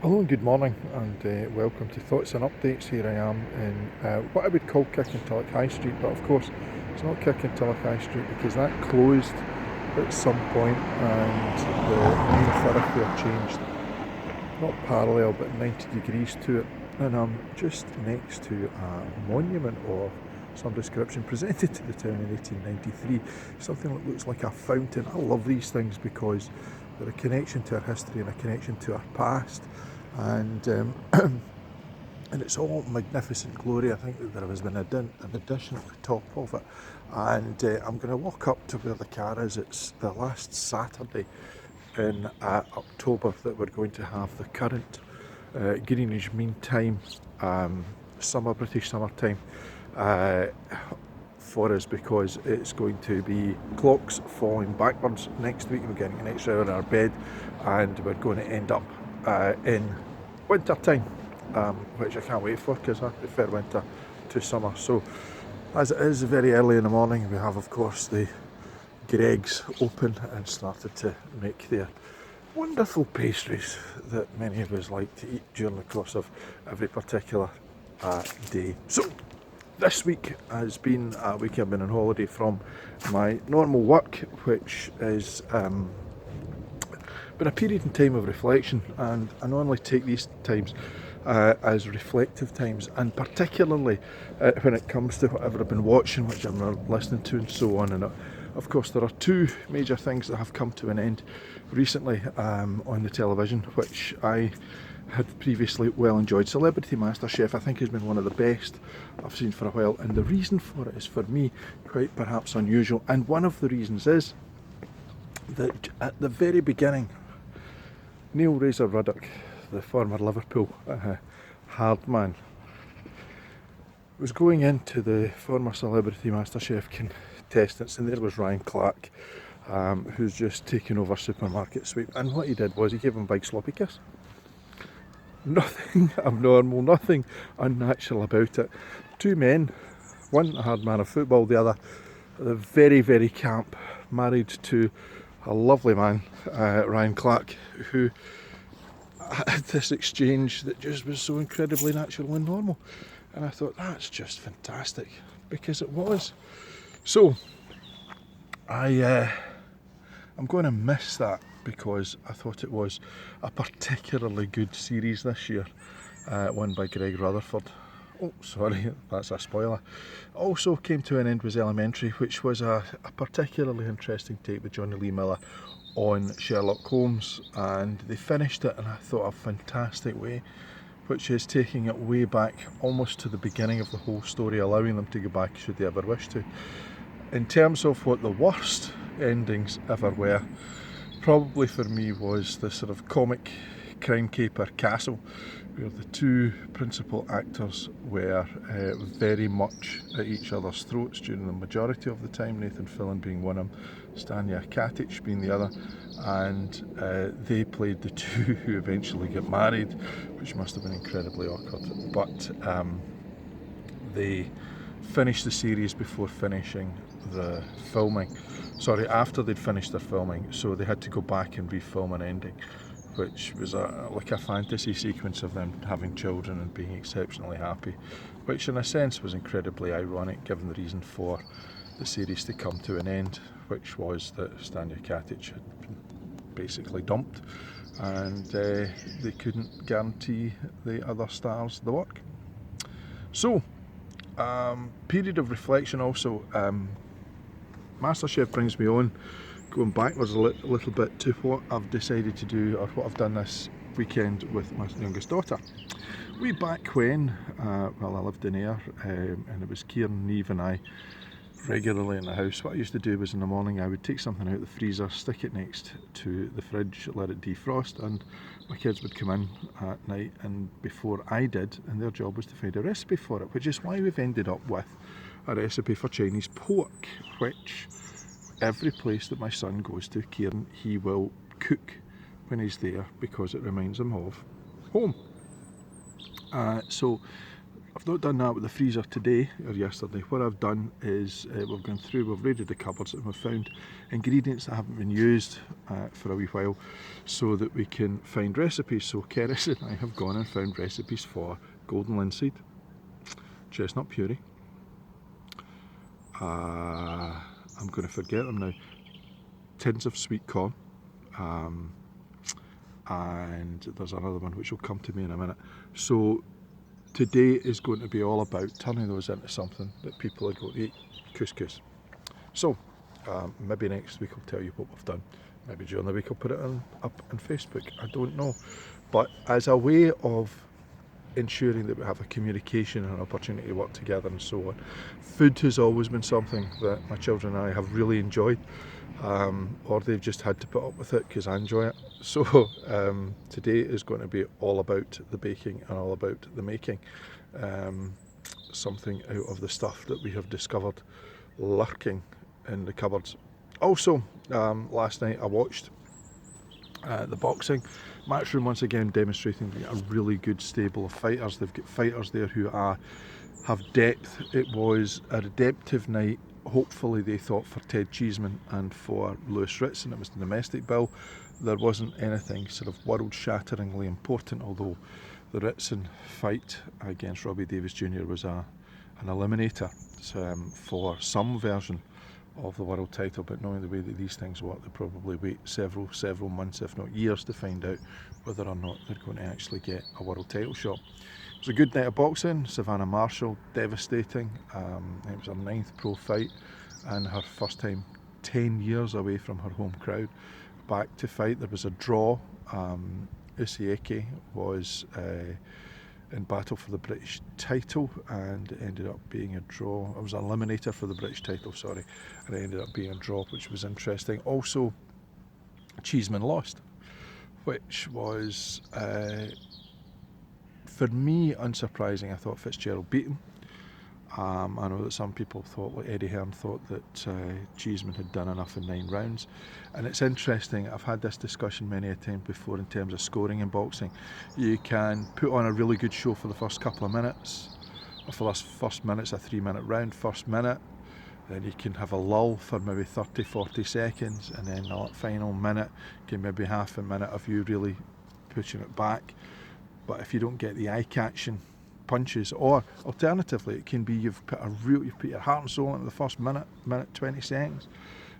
Hello and good morning, and welcome to Thoughts and Updates. Here I am in what I would call Kirkintilloch High Street, but of course it's not Kirkintilloch High Street because that closed at some point and the main thoroughfare changed, not parallel but 90 degrees to it, and I'm just next to a monument of some description presented to the town in 1893, something that looks like a fountain. I love these things because they're a connection to our history and a connection to our past, and and it's all magnificent glory. I think that there has been an addition at the top of it, and I'm going to walk up to where the car is. It's the last Saturday in October that we're going to have the current Greenwich Mean Time, British summertime, uh, for us, because it's going to be clocks falling backwards next week. We're getting an extra hour in our bed, and we're going to end up in winter time, which I can't wait for because I prefer winter to summer. So as it is very early in the morning, we have of course the Greggs open and started to make their wonderful pastries that many of us like to eat during the course of every particular day. So this week has been a week I've been on holiday from my normal work, which is been a period in time of reflection, and I normally take these times as reflective times, and particularly when it comes to whatever I've been watching, which I'm listening to, and so on. And of course, there are two major things that have come to an end recently on the television, which I had previously well enjoyed. Celebrity MasterChef, I think, has been one of the best I've seen for a while, and the reason for it is, for me, quite perhaps unusual. And one of the reasons is that at the very beginning, Neil Razor Ruddock, the former Liverpool hard man, was going into the former Celebrity MasterChef contestants, and there was Ryan Clark, who's just taken over Supermarket Sweep, and what he did was he gave him a big sloppy kiss. Nothing abnormal, nothing unnatural about it. Two men, one a hard man of football, the other the very, very camp, married to a lovely man, Ryan Clark, who had this exchange that just was so incredibly natural and normal. And I thought, that's just fantastic, because it was. So I'm going to miss that, because I thought it was a particularly good series this year, won by Greg Rutherford. Oh, sorry, that's a spoiler. Also came to an end was Elementary, which was a particularly interesting take with Johnny Lee Miller on Sherlock Holmes, and they finished it in, I thought, a fantastic way, which is taking it way back almost to the beginning of the whole story, allowing them to go back should they ever wish to. In terms of what the worst endings ever were, probably for me was the sort of comic crime caper Castle, where the two principal actors were very much at each other's throats during the majority of the time, Nathan Fillion being one of them, Stanja Katic being the other, and they played the two who eventually get married, which must have been incredibly awkward. But they finished the series before finishing the filming. Sorry, after they'd finished their filming, so they had to go back and refilm an ending, which was like a fantasy sequence of them having children and being exceptionally happy, which in a sense was incredibly ironic given the reason for the series to come to an end, which was that Stanja Katic had been basically dumped, and they couldn't guarantee the other stars the work. So, period of reflection also. MasterChef brings me on, going backwards a little bit, to what I've decided to do, or what I've done this weekend with my youngest daughter. Way back when, I lived in Ayr, and it was Kieran, Neve and I regularly in the house. What I used to do was, in the morning, I would take something out of the freezer, stick it next to the fridge, let it defrost, and my kids would come in at night, and before I did, and their job was to find a recipe for it, which is why we've ended up with a recipe for Chinese pork, which every place that my son goes to, Kieran, he will cook when he's there, because it reminds him of home. So I've not done that with the freezer today or yesterday. What I've done is we've gone through, we've raided the cupboards and we've found ingredients that haven't been used for a wee while so that we can find recipes. So Keris and I have gone and found recipes for golden linseed, chestnut puree, I'm going to forget them now, tins of sweet corn, and there's another one which will come to me in a minute. So today is going to be all about turning those into something that people are going to eat, couscous. So maybe next week I'll tell you what we've done. Maybe during the week I'll put it up on Facebook, I don't know. But as a way of ensuring that we have a communication and an opportunity to work together and so on, food has always been something that my children and I have really enjoyed, or they've just had to put up with it because I enjoy it. So today is going to be all about the baking and all about the making, something out of the stuff that we have discovered lurking in the cupboards. Also, last night I watched the boxing. Matchroom once again demonstrating a really good stable of fighters. They've got fighters there who have depth. It was a redemptive night, hopefully they thought, for Ted Cheeseman and for Lewis Ritson. It was the domestic bill. There wasn't anything sort of world-shatteringly important, although the Ritson fight against Robbie Davis Jr. was an eliminator for some version of the world title, but knowing the way that these things work, they probably wait several months, if not years, to find out whether or not they're going to actually get a world title shot. It was a good night of boxing. Savannah Marshall, devastating. It was her 9th pro fight and her first time 10 years away from her home crowd back to fight. There was a draw. Usyk was in battle for the British title, and it ended up being a draw. It was an eliminator for the British title, sorry, and it ended up being a draw, which was interesting. Also, Cheeseman lost, which was, for me, unsurprising. I thought Fitzgerald beat him. I know that some people thought, like Eddie Hearn thought, that Cheeseman had done enough in 9 rounds. And it's interesting, I've had this discussion many a time before in terms of scoring in boxing. You can put on a really good show for the first couple of minutes, or for the first minute's a 3-minute round, first minute, then you can have a lull for maybe 30-40 seconds, and then the final minute can maybe half a minute of you really pushing it back. But if you don't get the eye-catching punches, or alternatively it can be you've put your heart and soul into the first minute 20 seconds,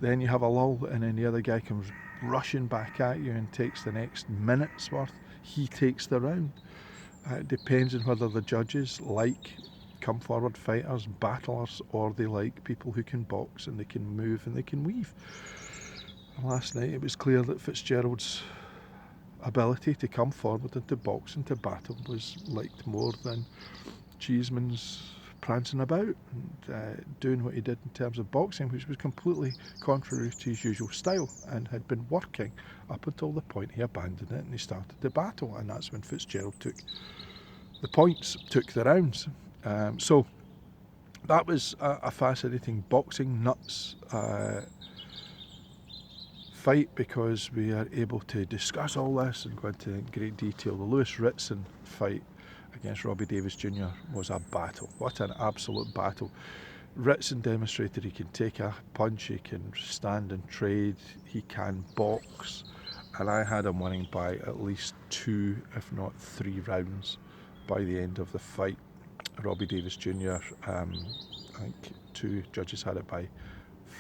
then you have a lull, and then the other guy comes rushing back at you and takes the next minute's worth. He takes the round. It depends on whether the judges like come forward fighters, battlers, or they like people who can box and they can move and they can weave. And last night it was clear that Fitzgerald's ability to come forward and to box and to battle was liked more than Cheeseman's prancing about and doing what he did in terms of boxing, which was completely contrary to his usual style and had been working up until the point he abandoned it and he started the battle, and that's when Fitzgerald took the points, took the rounds. So that was a fascinating boxing nuts fight, because we are able to discuss all this and go into great detail. The Lewis Ritson fight against Robbie Davis Jr. was a battle. What an absolute battle. Ritson demonstrated he can take a punch, he can stand and trade, he can box, and I had him winning by at least 2, if not 3 rounds by the end of the fight. Robbie Davis Jr., I think 2 judges had it by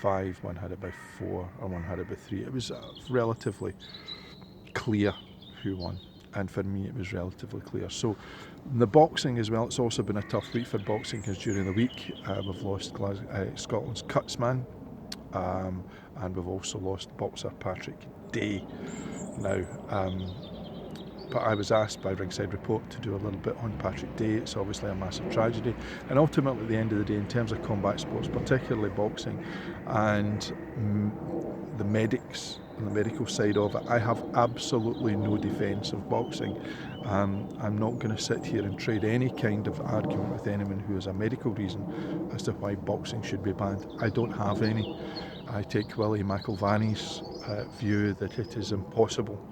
5, one had it by 4, and one had it by 3. It was relatively clear who won, and for me it was relatively clear. So in the boxing as well, it's also been a tough week for boxing, because during the week we've lost Scotland's Cutsman, and we've also lost boxer Patrick Day now. But I was asked by Ringside Report to do a little bit on Patrick Day. It's obviously a massive tragedy, and ultimately at the end of the day, in terms of combat sports, particularly boxing and the medics and the medical side of it, I have absolutely no defence of boxing. I'm not going to sit here and trade any kind of argument with anyone who has a medical reason as to why boxing should be banned. I don't have any. I take Willie McIlvanney's view that it is impossible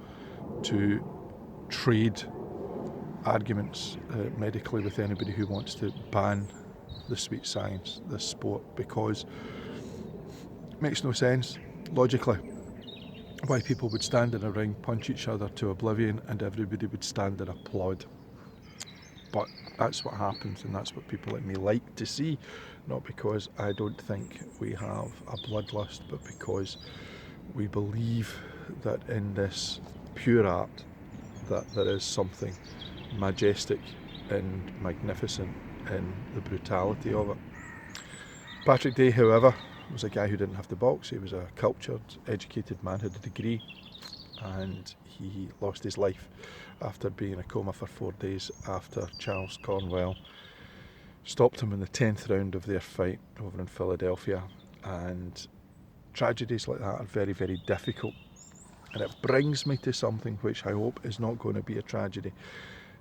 to trade arguments medically with anybody who wants to ban the sweet science, this sport, because it makes no sense logically why people would stand in a ring, punch each other to oblivion, and everybody would stand and applaud. But that's what happens, and that's what people like me like to see, not because I don't think we have a bloodlust, but because we believe that in this pure art that there is something majestic and magnificent in the brutality of it. Patrick Day, however, was a guy who didn't have to box. He was a cultured, educated man, had a degree, and he lost his life after being in a coma for 4 days after Charles Cornwell stopped him in the 10th round of their fight over in Philadelphia. And tragedies like that are very, very difficult. And it brings me to something which I hope is not going to be a tragedy.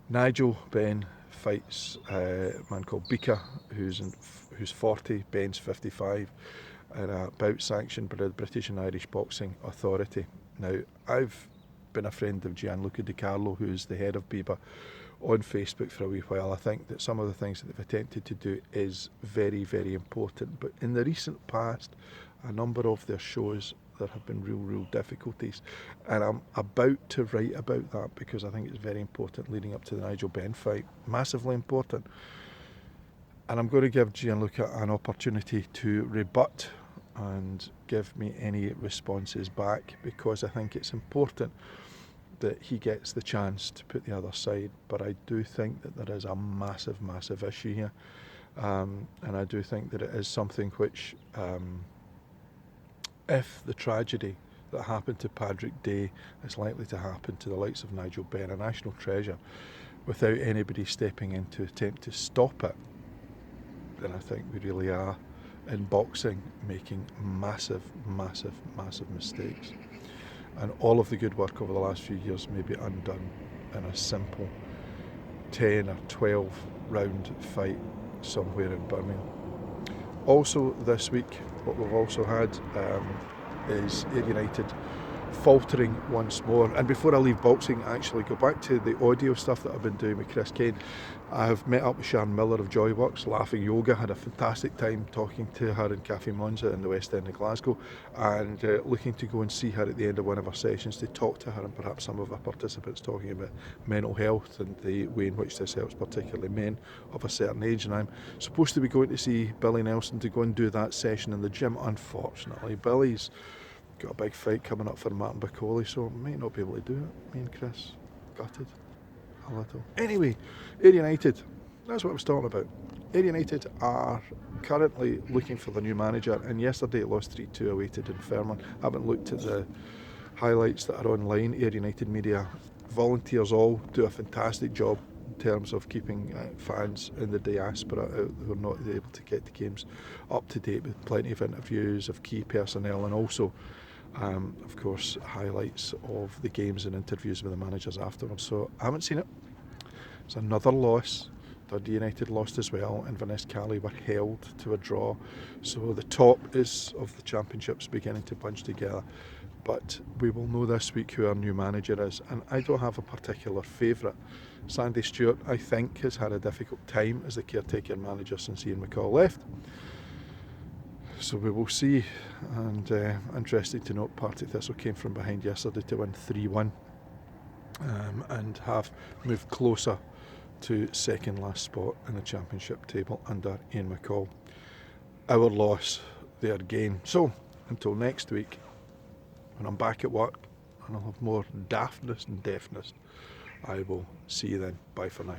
Nigel Benn fights a man called Bika, who's 40, Ben's 55, in a bout sanctioned by the British and Irish Boxing Authority. Now, I've been a friend of Gianluca Di Carlo, who's the head of BIBA, on Facebook for a wee while. I think that some of the things that they've attempted to do is very, very important. But in the recent past, a number of their shows, there have been real difficulties. And I'm about to write about that because I think it's very important leading up to the Nigel Benn fight. Massively important. And I'm going to give Gianluca an opportunity to rebut and give me any responses back, because I think it's important that he gets the chance to put the other side. But I do think that there is a massive issue here, and I do think that it is something which, if the tragedy that happened to Patrick Day is likely to happen to the likes of Nigel Benn, a national treasure, without anybody stepping in to attempt to stop it, then I think we really are in boxing making massive mistakes. And all of the good work over the last few years may be undone in a simple 10 or 12 round fight somewhere in Birmingham. Also this week, what we've also had is Ayr United faltering once more. And before I leave boxing, actually go back to the audio stuff that I've been doing with Chris Kane. I have met up with Sharon Miller of Joyworks, Laughing Yoga, had a fantastic time talking to her in Cafe Monza in the West End of Glasgow, and looking to go and see her at the end of one of our sessions to talk to her and perhaps some of our participants, talking about mental health and the way in which this helps particularly men of a certain age. And I'm supposed to be going to see Billy Nelson to go and do that session in the gym. Unfortunately, Billy's got a big fight coming up for Martin Bacoli, so might not be able to do it. Me and Chris gutted a little. Anyway, Ayr United, that's what I was talking about. Ayr United are currently looking for the new manager, and yesterday it lost 3-2 away to Dunfermline. I haven't looked at the highlights that are online. Ayr United media volunteers all do a fantastic job in terms of keeping fans in the diaspora who are not able to get the games up to date, with plenty of interviews of key personnel, and also of course highlights of the games and interviews with the managers afterwards. So I haven't seen it. It's another loss. Dundee United lost as well, and Cali were held to a draw. So the top is of the championship's beginning to bunch together. But we will know this week who our new manager is, and I don't have a particular favourite. Sandy Stewart, I think, has had a difficult time as the caretaker manager since Ian McCall left. So we will see, and interesting to note, Partick Thistle came from behind yesterday to win 3-1 and have moved closer to second last spot in the championship table under Ian McCall. Our loss, their gain. So until next week, when I'm back at work and I'll have more daftness and deafness, I will see you then. Bye for now.